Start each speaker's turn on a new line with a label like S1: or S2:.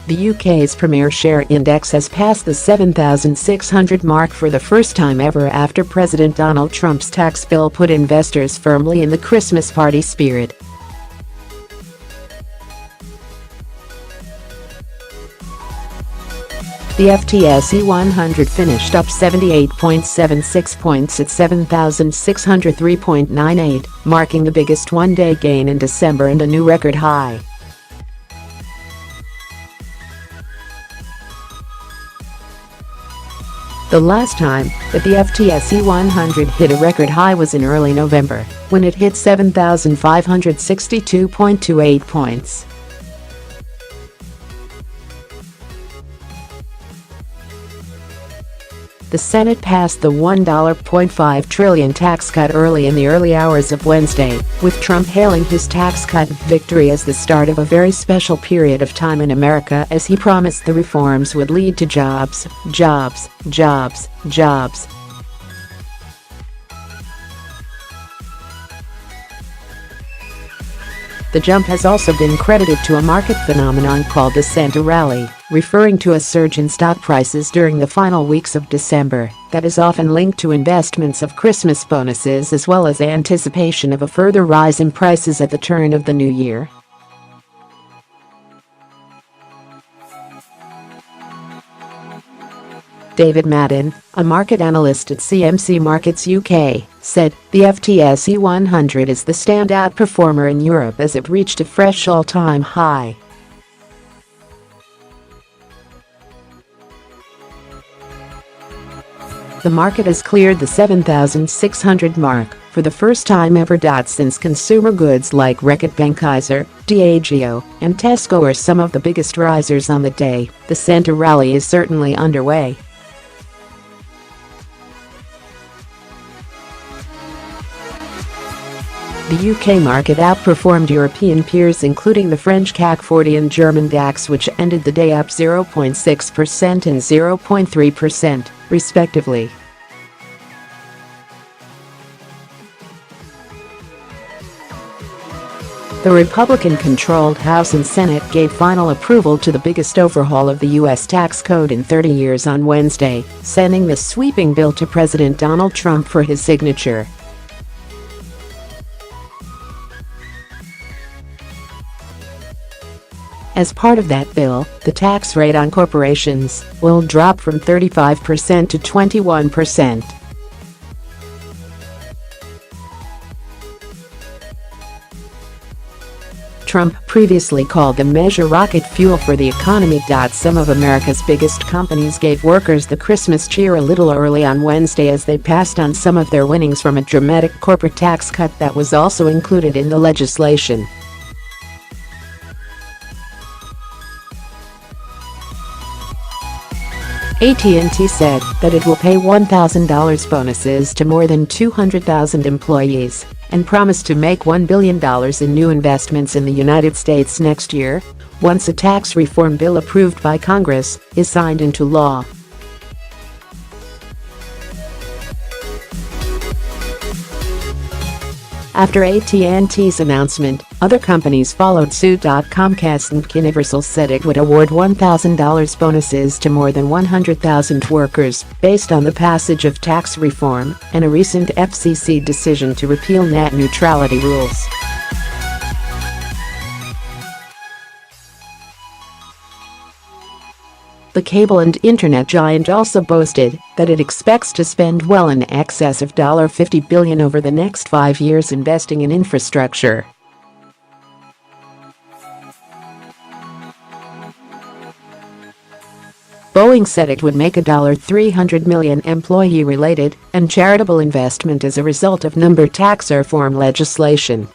S1: The UK's premier share index has passed the 7,600 mark for the first time ever after President Donald Trump's tax bill put investors firmly in the Christmas party spirit. The FTSE 100 finished up 78.76 points at 7,603.98, marking the biggest one-day gain in December and a new record high. The last time that the FTSE 100 hit a record high was in early November, when it hit 7,562.28 points. The Senate passed the $1.5 trillion tax cut early in the early hours of Wednesday, with Trump hailing his tax cut victory as the start of a very special period of time in America, as he promised the reforms would lead to jobs, jobs, jobs, jobs. The jump has also been credited to a market phenomenon called the Santa rally, referring to a surge in stock prices during the final weeks of December that is often linked to investments of Christmas bonuses as well as anticipation of a further rise in prices at the turn of the new year. David Madden, a market analyst at CMC Markets UK, said the FTSE 100 is the standout performer in Europe as it reached a fresh all-time high. The market has cleared the 7,600 mark for the first time ever. Since consumer goods like Reckitt Benckiser, Diageo, and Tesco are some of the biggest risers on the day, the Santa rally is certainly underway. The UK market outperformed European peers including the French Cac 40 and German Dax, which ended the day up 0.6% and 0.3%, respectively. The Republican-controlled House and Senate gave final approval to the biggest overhaul of the U.S. tax code in 30 years on Wednesday, sending the sweeping bill to President Donald Trump for his signature. As part of that bill, the tax rate on corporations will drop from 35% to 21%. Trump previously called the measure rocket fuel for the economy. Some of America's biggest companies gave workers the Christmas cheer a little early on Wednesday as they passed on some of their winnings from a dramatic corporate tax cut that was also included in the legislation. AT&T said that it will pay $1,000 bonuses to more than 200,000 employees and promised to make $1 billion in new investments in the United States next year, once a tax reform bill approved by Congress is signed into law. After AT&T's announcement, other companies followed suit. Comcast and Universal said it would award $1,000 bonuses to more than 100,000 workers based on the passage of tax reform and a recent FCC decision to repeal net neutrality rules. The cable and internet giant also boasted that it expects to spend well in excess of $50 billion over the next 5 years investing in infrastructure. Boeing said it would make a $300 million employee-related and charitable investment as a result of tax reform legislation.